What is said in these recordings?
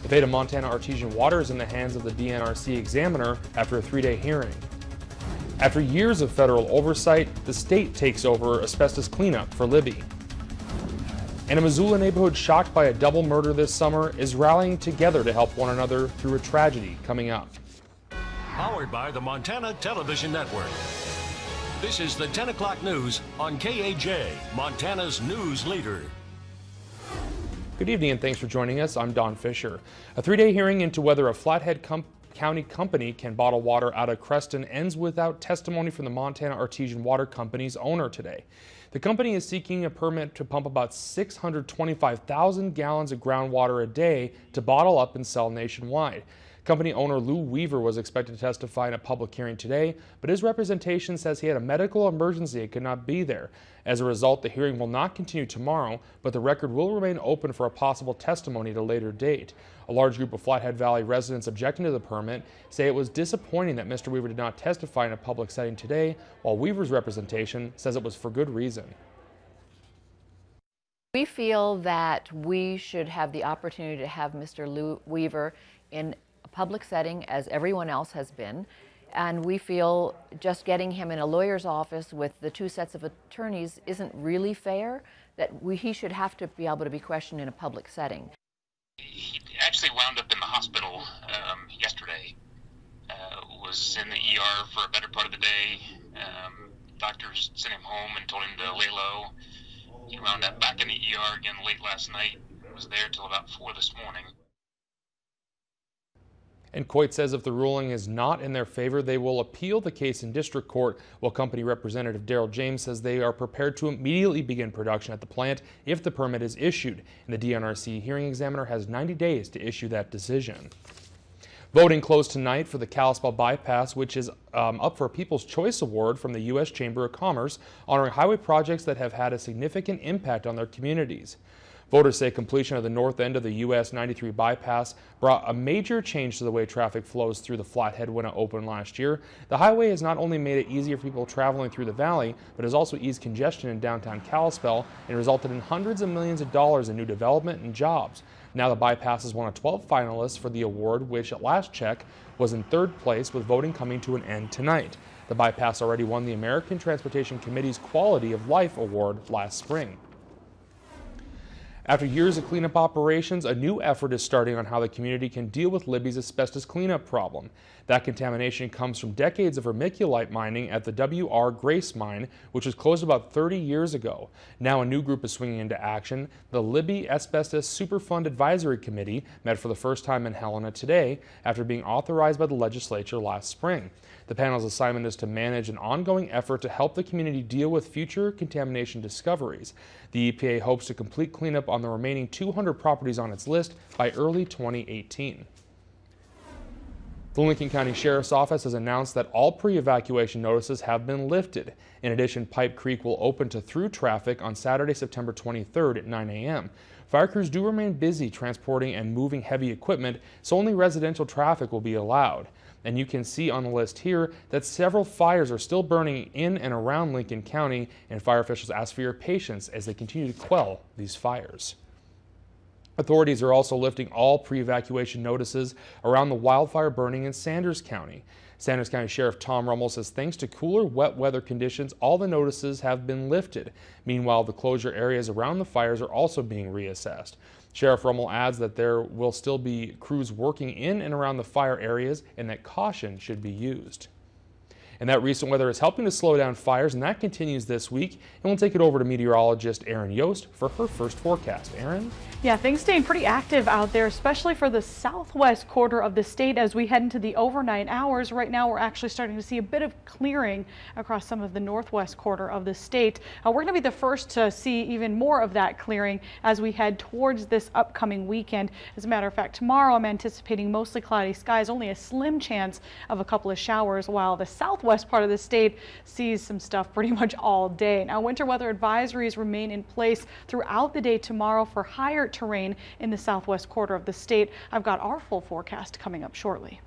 The fate of Montana artesian water is in the hands of the DNRC examiner after a 3-day hearing. After years of federal oversight, the state takes over asbestos cleanup for Libby. And a Missoula neighborhood shocked by a double murder this summer is rallying together to help one another through a tragedy coming up. Powered by the Montana Television Network. This is the 10 o'clock news on KAJ, Montana's news leader. Good evening and thanks for joining us. I'm Don Fisher. A 3-day hearing into whether a Flathead County company can bottle water out of Creston ends without testimony from the Montana Artesian Water Company's owner today. The company is seeking a permit to pump about 625,000 gallons of groundwater a day to bottle up and sell nationwide. Company owner Lou Weaver was expected to testify in a public hearing today, but his representation says he had a medical emergency and could not be there. As a result, the hearing will not continue tomorrow, but the record will remain open for a possible testimony at a later date. A large group of Flathead Valley residents objecting to the permit say it was disappointing that Mr. Weaver did not testify in a public setting today, while Weaver's representation says it was for good reason. We feel that we should have the opportunity to have Mr. Lou Weaver in a public setting as everyone else has been, and we feel just getting him in a lawyer's office with the 2 sets of attorneys isn't really fair, that he should have to be able to be questioned in a public setting. He actually wound up in the hospital yesterday, was in the ER for a better part of the day. Doctors sent him home and told him to lay low. He wound up back in the ER again late last night, was there till about 4 this morning. And Coit says if the ruling is not in their favor, they will appeal the case in district court, while company representative Daryl James says they are prepared to immediately begin production at the plant if the permit is issued. And the DNRC hearing examiner has 90 days to issue that decision. Voting closed tonight for the Kalispell bypass, which is up for a People's Choice Award from the U.S. Chamber of Commerce, honoring highway projects that have had a significant impact on their communities. Voters say completion of the north end of the US 93 bypass brought a major change to the way traffic flows through the Flathead when it opened last year. The highway has not only made it easier for people traveling through the valley, but has also eased congestion in downtown Kalispell and resulted in hundreds of millions of dollars in new development and jobs. Now the bypass is one of 12 finalists for the award, which at last check was in 3rd place, with voting coming to an end tonight. The bypass already won the American Transportation Committee's Quality of Life Award last spring. After years of cleanup operations, a new effort is starting on how the community can deal with Libby's asbestos cleanup problem. That contamination comes from decades of vermiculite mining at the W.R. Grace mine, which was closed about 30 years ago. Now a new group is swinging into action. The Libby Asbestos Superfund Advisory Committee met for the first time in Helena today after being authorized by the legislature last spring. The panel's assignment is to manage an ongoing effort to help the community deal with future contamination discoveries. The EPA hopes to complete cleanup on the remaining 200 properties on its list by early 2018. The Lincoln County Sheriff's Office has announced that all pre-evacuation notices have been lifted. In addition, Pipe Creek will open to through traffic on Saturday, September 23rd at 9 a.m. Fire crews do remain busy transporting and moving heavy equipment, so only residential traffic will be allowed. And you can see on the list here that several fires are still burning in and around Lincoln County, and fire officials ask for your patience as they continue to quell these fires. Authorities are also lifting all pre-evacuation notices around the wildfire burning in Sanders County. Sanders County Sheriff Tom Rummel says thanks to cooler, wet weather conditions, all the notices have been lifted. Meanwhile, the closure areas around the fires are also being reassessed. Sheriff Rummel adds that there will still be crews working in and around the fire areas and that caution should be used. And that recent weather is helping to slow down fires, and that continues this week. And we'll take it over to meteorologist Erin Yost for her first forecast. Erin? Yeah, things staying pretty active out there, especially for the southwest quarter of the state as we head into the overnight hours. Right now, we're actually starting to see a bit of clearing across some of the northwest quarter of the state. We're going to be the first to see even more of that clearing as we head towards this upcoming weekend. As a matter of fact, tomorrow I'm anticipating mostly cloudy skies, only a slim chance of a couple of showers, while the southwest part of the state sees some stuff pretty much all day. Now, winter weather advisories remain in place throughout the day tomorrow for higher terrain in the southwest quarter of the state. I've got our full forecast coming up shortly.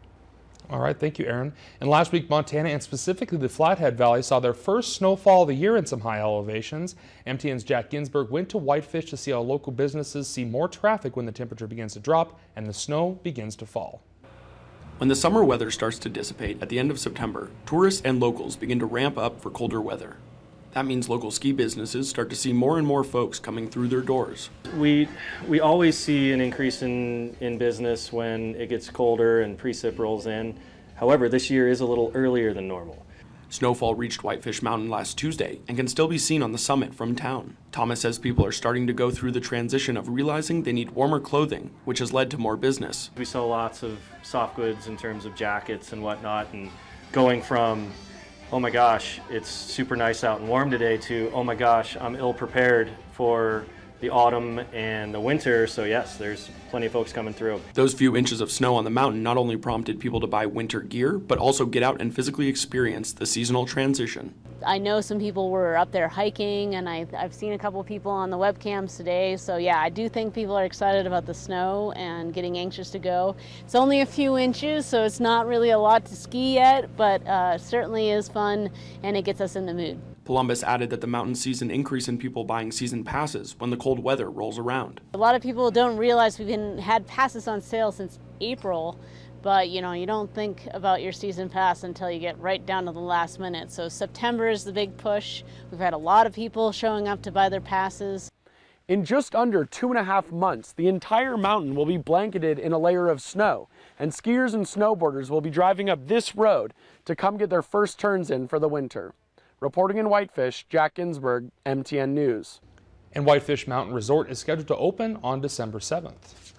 All right, thank you, Aaron. And last week, Montana and specifically the Flathead Valley saw their first snowfall of the year in some high elevations. MTN's Jack Ginsburg went to Whitefish to see how local businesses see more traffic when the temperature begins to drop and the snow begins to fall. When the summer weather starts to dissipate at the end of September, tourists and locals begin to ramp up for colder weather. That means local ski businesses start to see more and more folks coming through their doors. We always see an increase in business when it gets colder and precip rolls in. However, this year is a little earlier than normal. Snowfall reached Whitefish Mountain last Tuesday and can still be seen on the summit from town. Thomas says people are starting to go through the transition of realizing they need warmer clothing, which has led to more business. We sell lots of soft goods in terms of jackets and whatnot, and going from, oh my gosh, it's super nice out and warm today, to, oh my gosh, I'm ill prepared for the autumn and the winter. So yes, there's plenty of folks coming through. Those few inches of snow on the mountain not only prompted people to buy winter gear, but also get out and physically experience the seasonal transition. I know some people were up there hiking, and I've seen a couple people on the webcams today. So yeah, I do think people are excited about the snow and getting anxious to go. It's only a few inches, so it's not really a lot to ski yet, but certainly is fun, and it gets us in the mood. Columbus added that the mountain sees an increase in people buying season passes when the cold weather rolls around. A lot of people don't realize we've had passes on sale since April, but you don't think about your season pass until you get right down to the last minute. So September is the big push. We've had a lot of people showing up to buy their passes. In just under 2.5 months, the entire mountain will be blanketed in a layer of snow, and skiers and snowboarders will be driving up this road to come get their first turns in for the winter. Reporting in Whitefish, Jack Ginsburg, MTN News. And Whitefish Mountain Resort is scheduled to open on December 7th.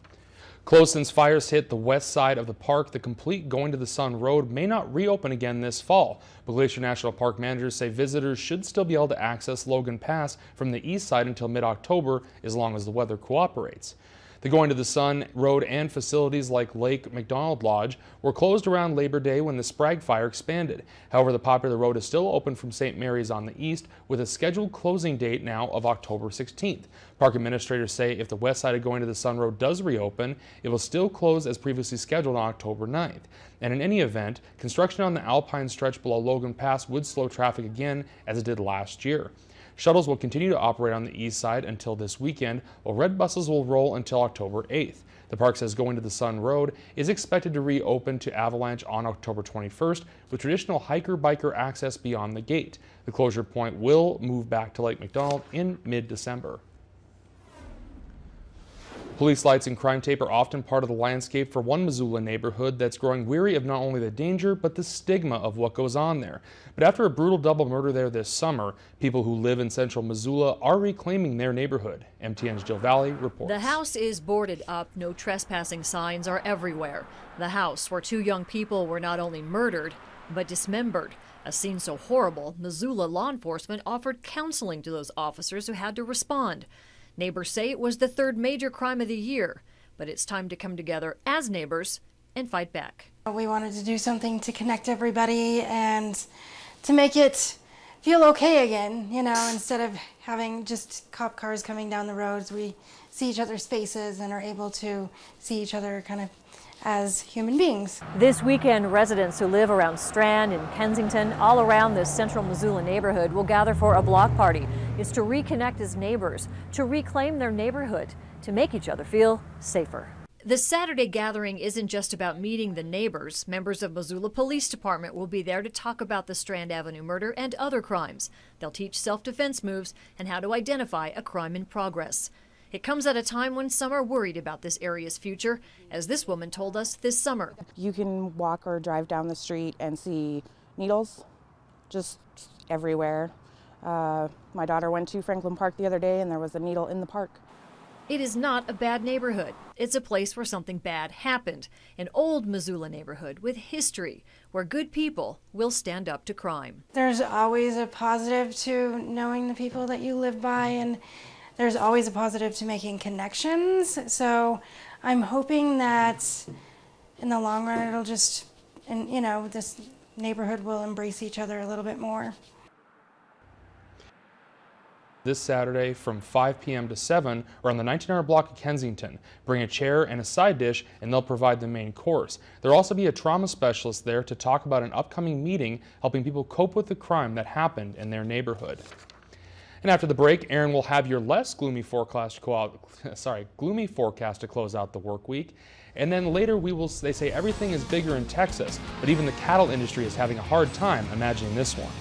Closed since fires hit the west side of the park, the complete Going to the Sun Road may not reopen again this fall. But Glacier National Park managers say visitors should still be able to access Logan Pass from the east side until mid-October, as long as the weather cooperates. The Going to the Sun Road and facilities like Lake McDonald Lodge were closed around Labor Day when the Sprague fire expanded. However, the popular road is still open from St. Mary's on the east, with a scheduled closing date now of October 16th. Park administrators say if the west side of Going to the Sun Road does reopen, it will still close as previously scheduled on October 9th. And in any event, construction on the Alpine stretch below Logan Pass would slow traffic again, as it did last year. Shuttles will continue to operate on the east side until this weekend, while red buses will roll until October 8th. The park says Going to the Sun Road is expected to reopen to avalanche on October 21st, with traditional hiker-biker access beyond the gate. The closure point will move back to Lake McDonald in mid-December. Police lights and crime tape are often part of the landscape for one Missoula neighborhood that's growing weary of not only the danger, but the stigma of what goes on there. But after a brutal double murder there this summer, people who live in central Missoula are reclaiming their neighborhood. MTN's Jill Valley reports. The house is boarded up. No trespassing signs are everywhere. The house where two young people were not only murdered, but dismembered. A scene so horrible, Missoula law enforcement offered counseling to those officers who had to respond. Neighbors say it was the third major crime of the year, but it's time to come together as neighbors and fight back. We wanted to do something to connect everybody and to make it feel okay again, instead of having just cop cars coming down the roads. We see each other's faces and are able to see each other kind of as human beings. This weekend, residents who live around Strand and Kensington, all around this central Missoula neighborhood, will gather for a block party. It's to reconnect as neighbors, to reclaim their neighborhood, to make each other feel safer. The Saturday gathering isn't just about meeting the neighbors. Members of Missoula Police Department will be there to talk about the Strand Avenue murder and other crimes. They'll teach self-defense moves and how to identify a crime in progress. It comes at a time when some are worried about this area's future, as this woman told us this summer. You can walk or drive down the street and see needles just everywhere. My daughter went to Franklin Park the other day and there was a needle in the park. It is not a bad neighborhood. It's a place where something bad happened. An old Missoula neighborhood with history, where good people will stand up to crime. There's always a positive to knowing the people that you live by, and there's always a positive to making connections. So I'm hoping that in the long run it'll just, this neighborhood will embrace each other a little bit more. this Saturday from 5 p.m. to 7 around the 1900 block of Kensington. Bring a chair and a side dish and they'll provide the main course. There'll also be a trauma specialist there to talk about an upcoming meeting helping people cope with the crime that happened in their neighborhood. And after the break, Aaron will have your less gloomy forecast to close out the work week. And then later they say everything is bigger in Texas, but even the cattle industry is having a hard time imagining this one.